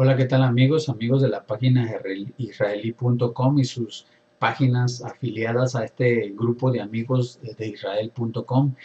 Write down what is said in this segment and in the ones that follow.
Hola, ¿qué tal amigos? Amigos de la página israelí.com y sus páginas afiliadas a este grupo de amigos de israel.com.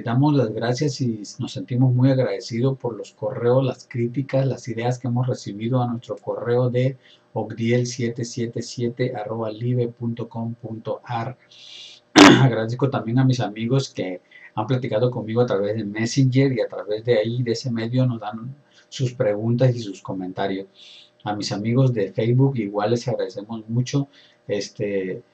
Damos las gracias y nos sentimos muy agradecidos por los correos, las críticas, las ideas que hemos recibido a nuestro correo de ogdiel777@live.com.ar. Agradezco también a mis amigos que han platicado conmigo a través de Messenger y a través de ahí, de ese medio, nos dan sus preguntas y sus comentarios. A mis amigos de Facebook igual les agradecemos mucho que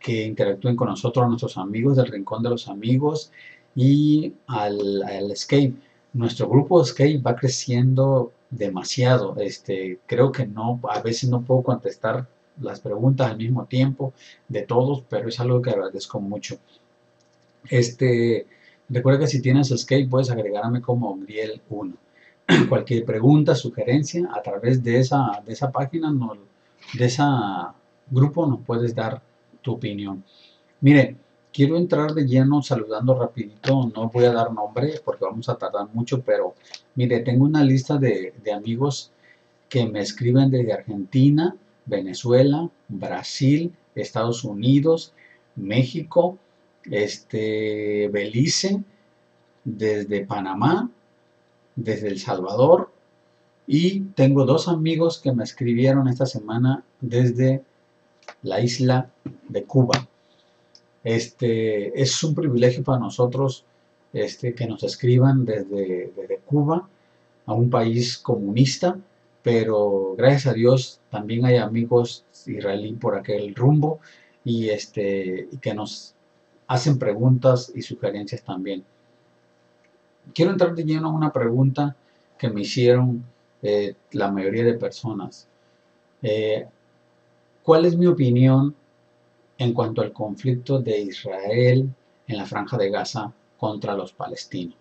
interactúen con nosotros, a nuestros amigos del Rincón de los Amigos y al Escape. Nuestro grupo de Escape va creciendo demasiado. Creo que no, a veces no puedo contestar las preguntas al mismo tiempo de todos, pero es algo que agradezco mucho. Este, Recuerda que si tienes Escape puedes agregarme como Griel1. Cualquier pregunta, sugerencia, a través de esa página, de ese grupo nos puedes dar tu opinión. Mire, quiero entrar de lleno saludando rapidito, no voy a dar nombre porque vamos a tardar mucho, pero mire, tengo una lista de amigos que me escriben desde Argentina, Venezuela, Brasil, Estados Unidos, México, Belice, desde Panamá, desde El Salvador, y tengo dos amigos que me escribieron esta semana desde la isla de Cuba. Es un privilegio para nosotros que nos escriban desde Cuba, a un país comunista, pero gracias a Dios también hay amigos israelí por aquel rumbo y que nos hacen preguntas y sugerencias también. Quiero entrar de lleno a una pregunta que me hicieron la mayoría de personas. Eh, ¿Cuál es mi opinión en cuanto al conflicto de Israel en la Franja de Gaza contra los palestinos?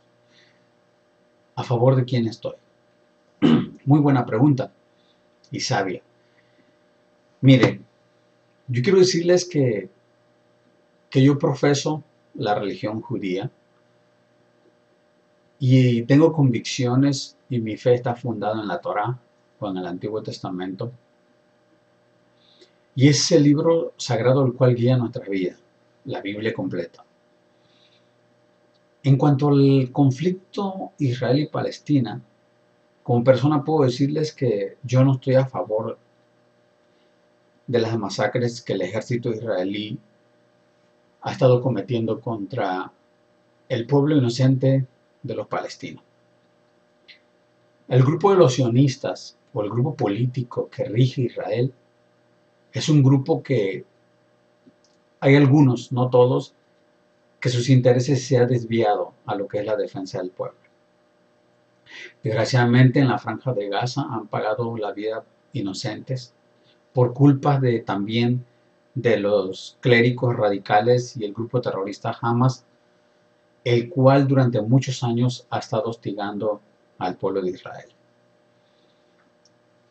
¿A favor de quién estoy? Muy buena pregunta y sabia. Mire, yo quiero decirles que yo profeso la religión judía y tengo convicciones y mi fe está fundada en la Torá o en el Antiguo Testamento. Y es el libro sagrado el cual guía nuestra vida, la Biblia completa. En cuanto al conflicto Israel y Palestina, como persona puedo decirles que yo no estoy a favor de las masacres que el ejército israelí ha estado cometiendo contra el pueblo inocente de los palestinos. El grupo de los sionistas o el grupo político que rige Israel es un grupo que hay algunos, no todos, que sus intereses se han desviado a lo que es la defensa del pueblo. Desgraciadamente en la Franja de Gaza han pagado la vida inocentes por culpa también de los clérigos radicales y el grupo terrorista Hamas, el cual durante muchos años ha estado hostigando al pueblo de Israel.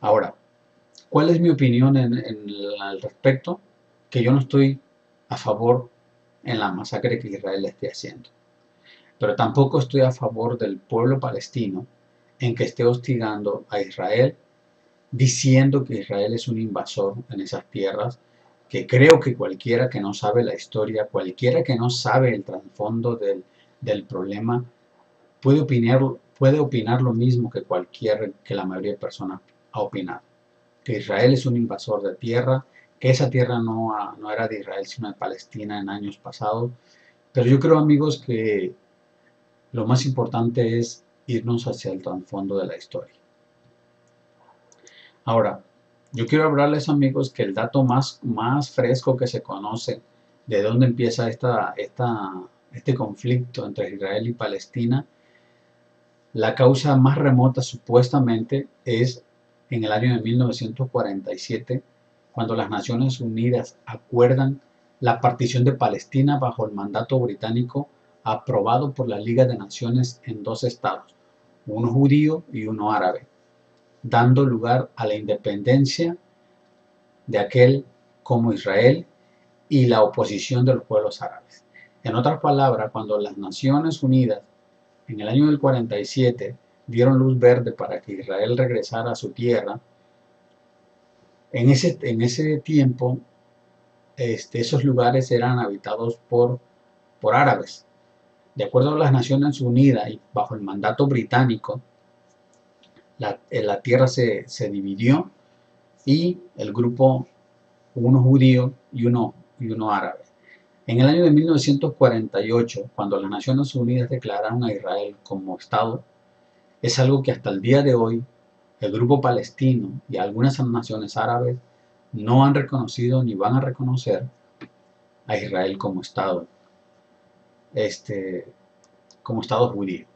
Ahora, ¿cuál es mi opinión al respecto? Que yo no estoy a favor en la masacre que Israel esté haciendo, pero tampoco estoy a favor del pueblo palestino en que esté hostigando a Israel, diciendo que Israel es un invasor en esas tierras, que creo que cualquiera que no sabe la historia, cualquiera que no sabe el trasfondo del problema, puede opinar lo mismo que la mayoría de personas ha opinado. Que Israel es un invasor de tierra, que esa tierra no era de Israel sino de Palestina en años pasados. Pero yo creo, amigos, que lo más importante es irnos hacia el trasfondo de la historia. Ahora, yo quiero hablarles, amigos, que el dato más fresco que se conoce de dónde empieza este conflicto entre Israel y Palestina, la causa más remota supuestamente es en el año de 1947, cuando las Naciones Unidas acuerdan la partición de Palestina bajo el mandato británico aprobado por la Liga de Naciones en dos estados, uno judío y uno árabe, dando lugar a la independencia de aquel como Israel y la oposición de los pueblos árabes. En otras palabras, cuando las Naciones Unidas en el año del 47 dieron luz verde para que Israel regresara a su tierra, en ese tiempo esos lugares eran habitados por árabes. De acuerdo a las Naciones Unidas y bajo el mandato británico, la tierra se dividió y el grupo, uno judío y uno árabe. En el año de 1948, cuando las Naciones Unidas declararon a Israel como Estado, es algo que hasta el día de hoy el grupo palestino y algunas naciones árabes no han reconocido ni van a reconocer a Israel este, como Estado judío.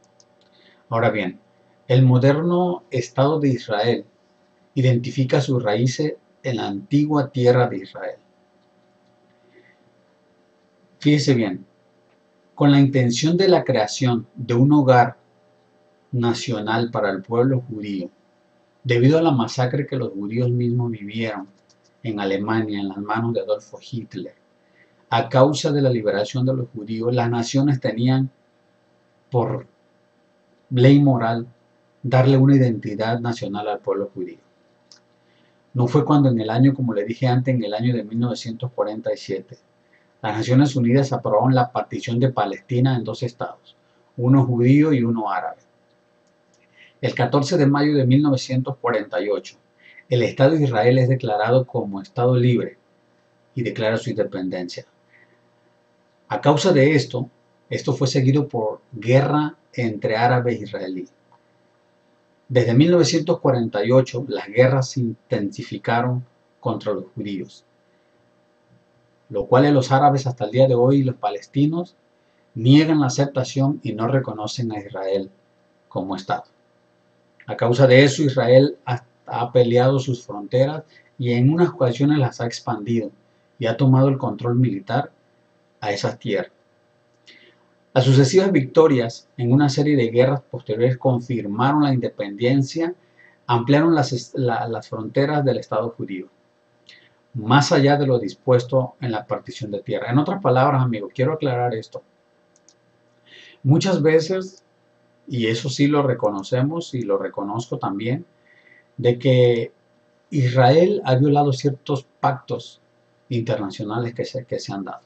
Ahora bien, el moderno Estado de Israel identifica sus raíces en la antigua tierra de Israel. Fíjese bien, con la intención de la creación de un hogar nacional para el pueblo judío, debido a la masacre que los judíos mismos vivieron en Alemania en las manos de Adolfo Hitler, a causa de la liberación de los judíos, las naciones tenían por ley moral darle una identidad nacional al pueblo judío. No fue cuando en el año, como le dije antes, en el año de 1947, las Naciones Unidas aprobaron la partición de Palestina en dos estados, uno judío y uno árabe. El 14 de mayo de 1948, el Estado de Israel es declarado como Estado libre y declara su independencia. A causa de esto fue seguido por guerra entre árabes e israelíes. Desde 1948, las guerras se intensificaron contra los judíos, lo cual los árabes hasta el día de hoy y los palestinos niegan la aceptación y no reconocen a Israel como Estado. A causa de eso, Israel ha peleado sus fronteras y en unas ocasiones las ha expandido y ha tomado el control militar a esas tierras. Las sucesivas victorias en una serie de guerras posteriores confirmaron la independencia, ampliaron las fronteras del Estado judío, más allá de lo dispuesto en la partición de tierra. En otras palabras, amigos, quiero aclarar esto. Muchas veces, y eso sí lo reconocemos y lo reconozco también, de que Israel ha violado ciertos pactos internacionales que se han dado.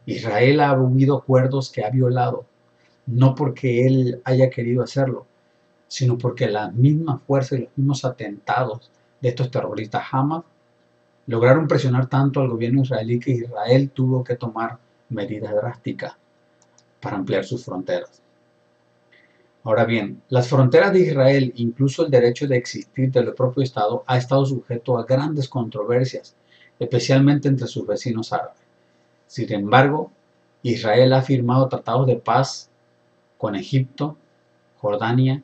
Israel ha habido acuerdos que ha violado, no porque él haya querido hacerlo, sino porque la misma fuerza y los mismos atentados de estos terroristas Hamas lograron presionar tanto al gobierno israelí que Israel tuvo que tomar medidas drásticas para ampliar sus fronteras. Ahora bien, las fronteras de Israel, incluso el derecho de existir del propio Estado, ha estado sujeto a grandes controversias, especialmente entre sus vecinos árabes. Sin embargo, Israel ha firmado tratados de paz con Egipto, Jordania,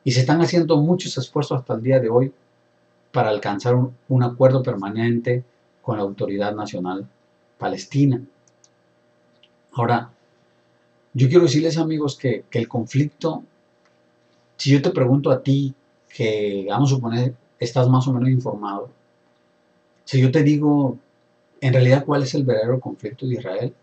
y se están haciendo muchos esfuerzos hasta el día de hoy para alcanzar un acuerdo permanente con la Autoridad Nacional Palestina. Ahora, yo quiero decirles, amigos, que el conflicto, si yo te pregunto a ti, que vamos a suponer estás más o menos informado, si yo te digo en realidad cuál es el verdadero conflicto de Israel,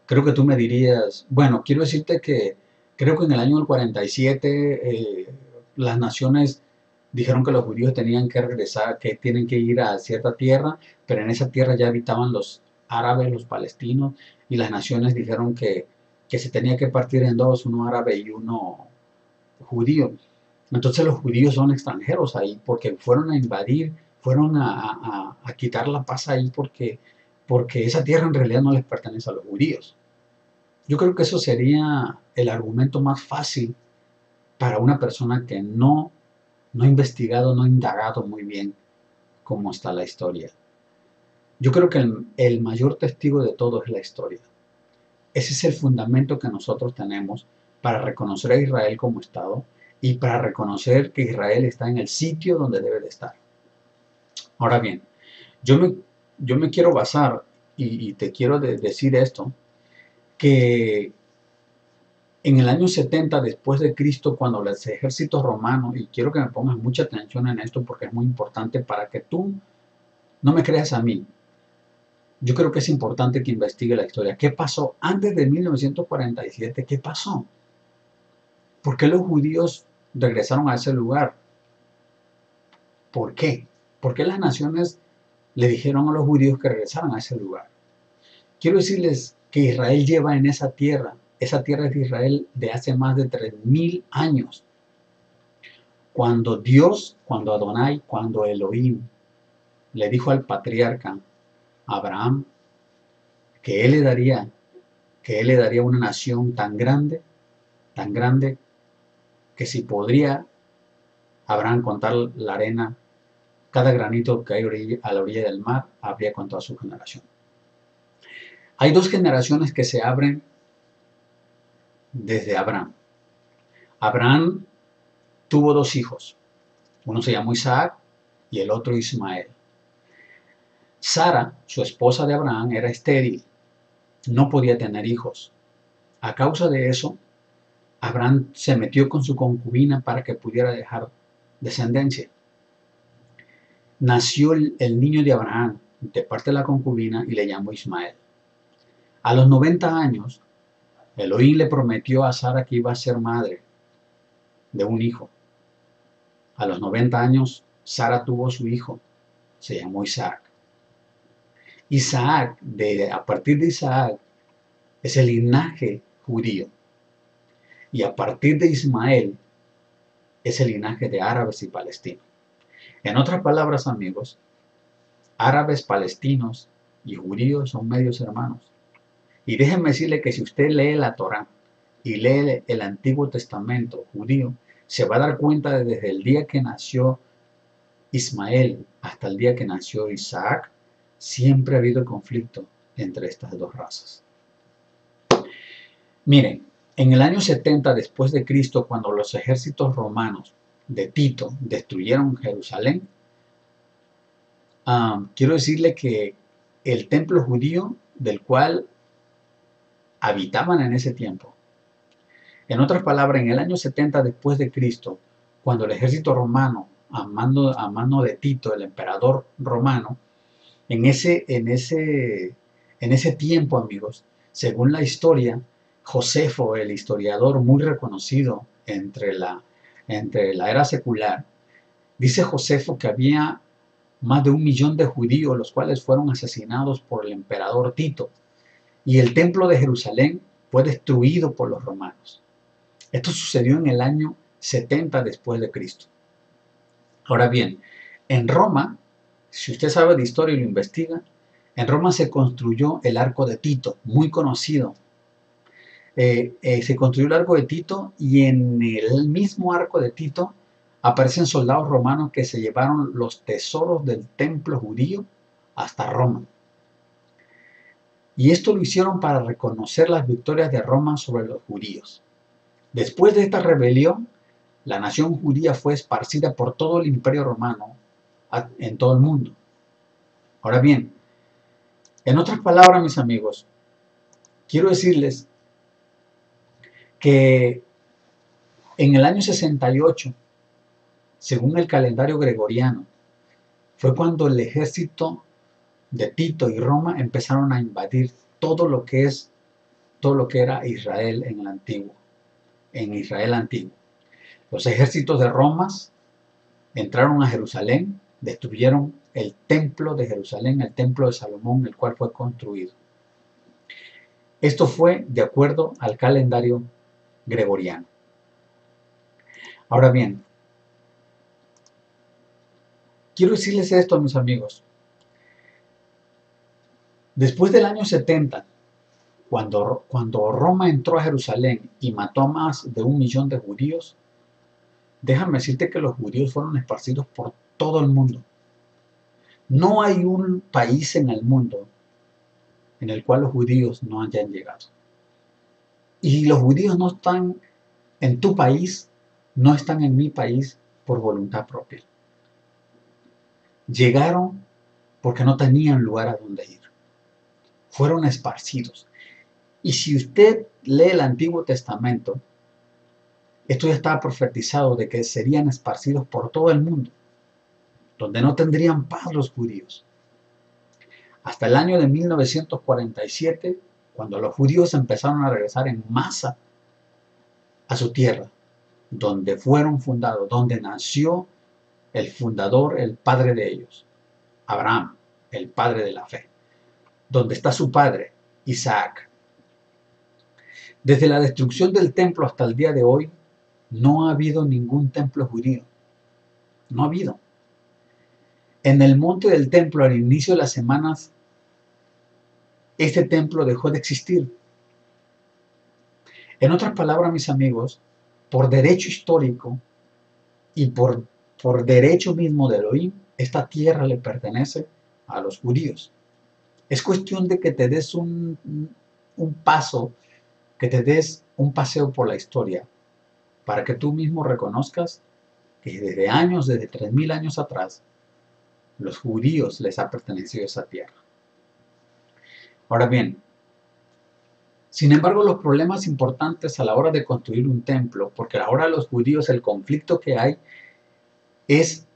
creo que tú me dirías, bueno, quiero decirte que creo que en el año del 47 las naciones dijeron que los judíos tenían que regresar, que tienen que ir a cierta tierra, pero en esa tierra ya habitaban los árabes, los palestinos, y las naciones dijeron que se tenía que partir en dos, uno árabe y uno judío. Entonces los judíos son extranjeros ahí porque fueron a invadir, fueron a quitar la paz ahí porque esa tierra en realidad no les pertenece a los judíos. Yo creo que eso sería el argumento más fácil para una persona que no ha investigado, no ha indagado muy bien cómo está la historia. Yo creo que el mayor testigo de todo es la historia. Ese es el fundamento que nosotros tenemos para reconocer a Israel como Estado y para reconocer que Israel está en el sitio donde debe de estar. Ahora bien, yo me quiero basar y te quiero decir esto, que en el año 70 después de Cristo, cuando los ejércitos romanos, y quiero que me pongas mucha atención en esto porque es muy importante para que tú no me creas a mí, yo creo que es importante que investigue la historia. ¿Qué pasó antes de 1947? ¿Qué pasó? ¿Por qué los judíos regresaron a ese lugar? ¿Por qué? ¿Por qué las naciones le dijeron a los judíos que regresaran a ese lugar? Quiero decirles que Israel lleva en esa tierra es de Israel de hace más de 3000 años. Cuando Dios, cuando Adonai, cuando Elohim le dijo al patriarca Abraham que él le daría, que él le daría una nación tan grande, que si podría Abraham contar la arena, cada granito que hay a la orilla del mar, habría contado su generación. Hay dos generaciones que se abren desde Abraham. Abraham tuvo dos hijos. Uno se llamó Isaac y el otro Ismael. Sara, su esposa de Abraham, era estéril. No podía tener hijos. A causa de eso, Abraham se metió con su concubina para que pudiera dejar descendencia. Nació el niño de Abraham de parte de la concubina y le llamó Ismael. A los 90 años, Elohim le prometió a Sara que iba a ser madre de un hijo. A los 90 años, Sara tuvo su hijo, se llamó Isaac. Isaac, a partir de Isaac, es el linaje judío. Y a partir de Ismael, es el linaje de árabes y palestinos. En otras palabras, amigos, árabes, palestinos y judíos son medios hermanos. Y déjenme decirle que si usted lee la Torá y lee el Antiguo Testamento judío, se va a dar cuenta de desde el día que nació Ismael hasta el día que nació Isaac, siempre ha habido conflicto entre estas dos razas. Miren, en el año 70 después de Cristo, cuando los ejércitos romanos de Tito destruyeron Jerusalén, quiero decirle que el templo judío del cual habitaban en ese tiempo, en otras palabras, en el año 70 después de Cristo, cuando el ejército romano, a mano de Tito, el emperador romano, en ese tiempo, amigos, según la historia, Josefo, el historiador muy reconocido entre la era secular, dice Josefo que había más de 1 millón de judíos, los cuales fueron asesinados por el emperador Tito, y el templo de Jerusalén fue destruido por los romanos. Esto sucedió en el año 70 después de Cristo. Ahora bien, en Roma, si usted sabe de historia y lo investiga, en Roma se construyó el Arco de Tito, muy conocido. Se construyó el Arco de Tito y en el mismo Arco de Tito aparecen soldados romanos que se llevaron los tesoros del templo judío hasta Roma. Y esto lo hicieron para reconocer las victorias de Roma sobre los judíos. Después de esta rebelión, la nación judía fue esparcida por todo el imperio romano en todo el mundo. Ahora bien, en otras palabras, mis amigos, quiero decirles que en el año 68, según el calendario gregoriano, fue cuando el ejército de Tito y Roma empezaron a invadir todo lo que era Israel en Israel antiguo. Los ejércitos de Roma entraron a Jerusalén, destruyeron el templo de Jerusalén, el templo de Salomón, el cual fue construido. Esto fue de acuerdo al calendario gregoriano. Ahora bien, quiero decirles esto, mis amigos. Después del año 70, cuando Roma entró a Jerusalén y mató a más de 1 millón de judíos, déjame decirte que los judíos fueron esparcidos por todo el mundo. No hay un país en el mundo en el cual los judíos no hayan llegado. Y los judíos no están en tu país, no están en mi país por voluntad propia. Llegaron porque no tenían lugar a donde ir. Fueron esparcidos. Y si usted lee el Antiguo Testamento, esto ya estaba profetizado de que serían esparcidos por todo el mundo, donde no tendrían paz los judíos. Hasta el año de 1947, cuando los judíos empezaron a regresar en masa a su tierra. donde fueron fundados, donde nació el fundador, el padre de ellos, Abraham, el padre de la fe, donde está su padre, Isaac. Desde la destrucción del templo hasta el día de hoy, no ha habido ningún templo judío. No ha habido. En el monte del templo, al inicio de las semanas, este templo dejó de existir. En otras palabras, mis amigos, por derecho histórico y por derecho mismo de Elohim, esta tierra le pertenece a los judíos. Es cuestión de que te des un paso, que te des un paseo por la historia, para que tú mismo reconozcas que desde años, desde 3000 años atrás, los judíos les ha pertenecido esa tierra. Ahora bien, sin embargo, los problemas importantes a la hora de construir un templo, porque ahora los judíos, el conflicto que hay es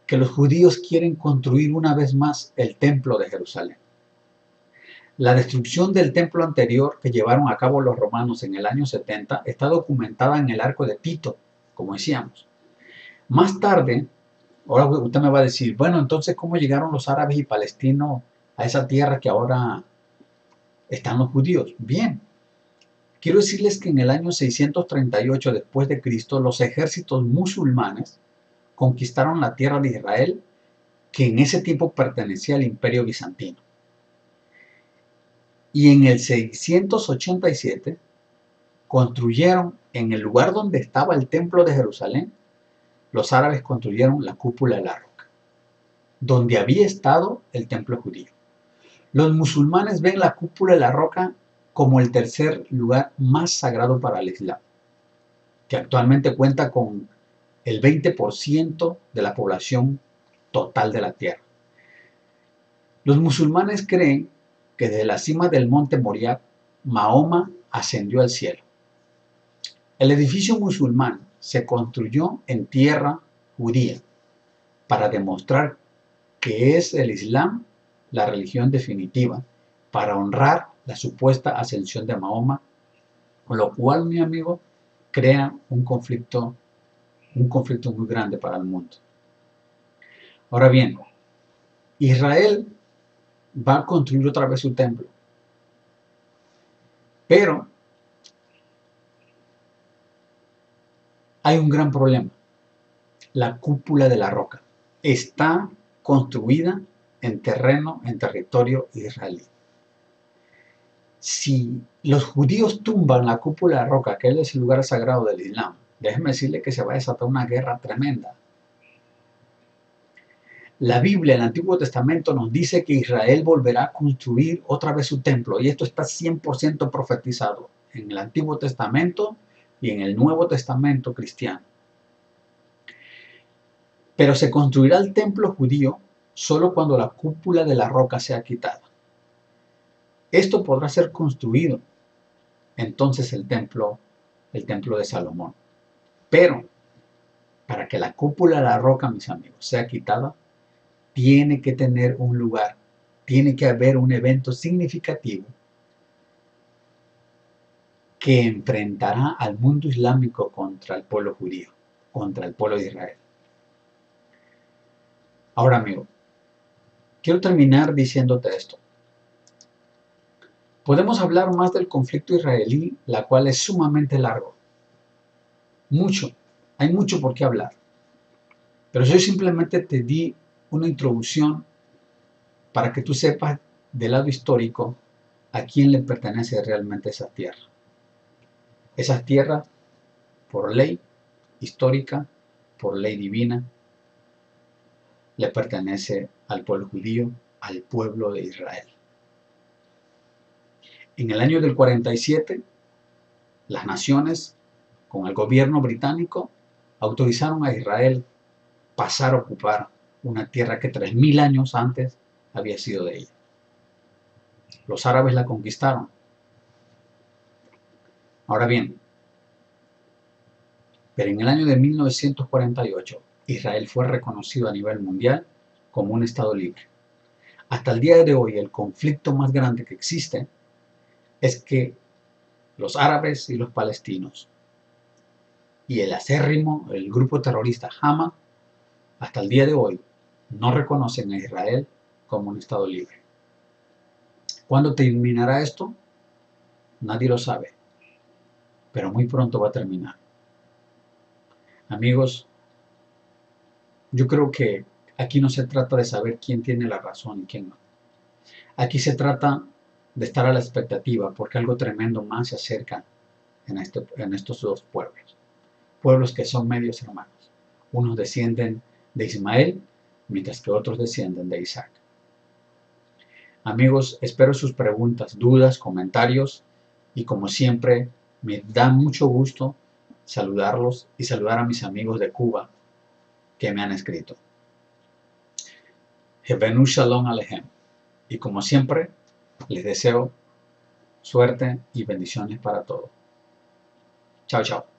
que los judíos quieren construir una vez más el templo de Jerusalén. La destrucción del templo anterior que llevaron a cabo los romanos en el año 70 está documentada en el arco de Tito, como decíamos. Más tarde, ahora usted me va a decir, bueno, entonces, ¿cómo llegaron los árabes y palestinos a esa tierra que ahora están los judíos? Bien, quiero decirles que en el año 638 después de Cristo, los ejércitos musulmanes conquistaron la tierra de Israel, que en ese tiempo pertenecía al Imperio Bizantino. Y en el 687 construyeron en el lugar donde estaba el templo de Jerusalén, los árabes construyeron la cúpula de la roca, donde había estado el templo judío. Los musulmanes ven la cúpula de la roca como el tercer lugar más sagrado para el Islam, que actualmente cuenta con el 20% de la población total de la tierra. Los musulmanes creen que desde la cima del monte Moriah, Mahoma ascendió al cielo. El edificio musulmán se construyó en tierra judía para demostrar que es el Islam la religión definitiva, para honrar la supuesta ascensión de Mahoma, con lo cual, mi amigo, crea un conflicto muy grande para el mundo. Ahora bien, Israel va a construir otra vez su templo, pero hay un gran problema. La cúpula de la roca está construida en terreno, en territorio israelí. Si los judíos tumban la cúpula de la roca, que es el lugar sagrado del Islam, déjenme decirle que se va a desatar una guerra tremenda. La Biblia, el Antiguo Testamento, nos dice que Israel volverá a construir otra vez su templo, y esto está 100% profetizado en el Antiguo Testamento y en el Nuevo Testamento cristiano. Pero se construirá el templo judío solo cuando la cúpula de la roca sea quitada. Esto podrá ser construido entonces el templo de Salomón. Pero para que la cúpula de la roca, mis amigos, sea quitada, tiene que tener un lugar, tiene que haber un evento significativo que enfrentará al mundo islámico contra el pueblo judío, contra el pueblo de Israel. Ahora, amigo, quiero terminar diciéndote esto. Podemos hablar más del conflicto israelí, la cual es sumamente largo. Hay mucho por qué hablar. Pero yo simplemente te di una introducción para que tú sepas del lado histórico a quién le pertenece realmente esa tierra. Esas tierras, por ley histórica, por ley divina, le pertenece al pueblo judío, al pueblo de Israel. En el año del 47, las naciones, con el gobierno británico, autorizaron a Israel pasar a ocupar una tierra que 3000 años antes había sido de ella. Los árabes la conquistaron. Ahora bien, pero en el año de 1948, Israel fue reconocido a nivel mundial como un Estado libre. Hasta el día de hoy, el conflicto más grande que existe es que los árabes y los palestinos y el grupo terrorista Hamas, hasta el día de hoy, no reconocen a Israel como un Estado libre. ¿Cuándo terminará esto? Nadie lo sabe, pero muy pronto va a terminar. Amigos, yo creo que aquí no se trata de saber quién tiene la razón y quién no. Aquí se trata de estar a la expectativa porque algo tremendo más se acerca en estos dos pueblos. Pueblos que son medios hermanos. Unos descienden de Ismael, mientras que otros descienden de Isaac. Amigos, espero sus preguntas, dudas, comentarios y como siempre me da mucho gusto saludarlos y saludar a mis amigos de Cuba que me han escrito. Hevenu Shalom Alejem. Y como siempre, les deseo suerte y bendiciones para todos. Chao, chao.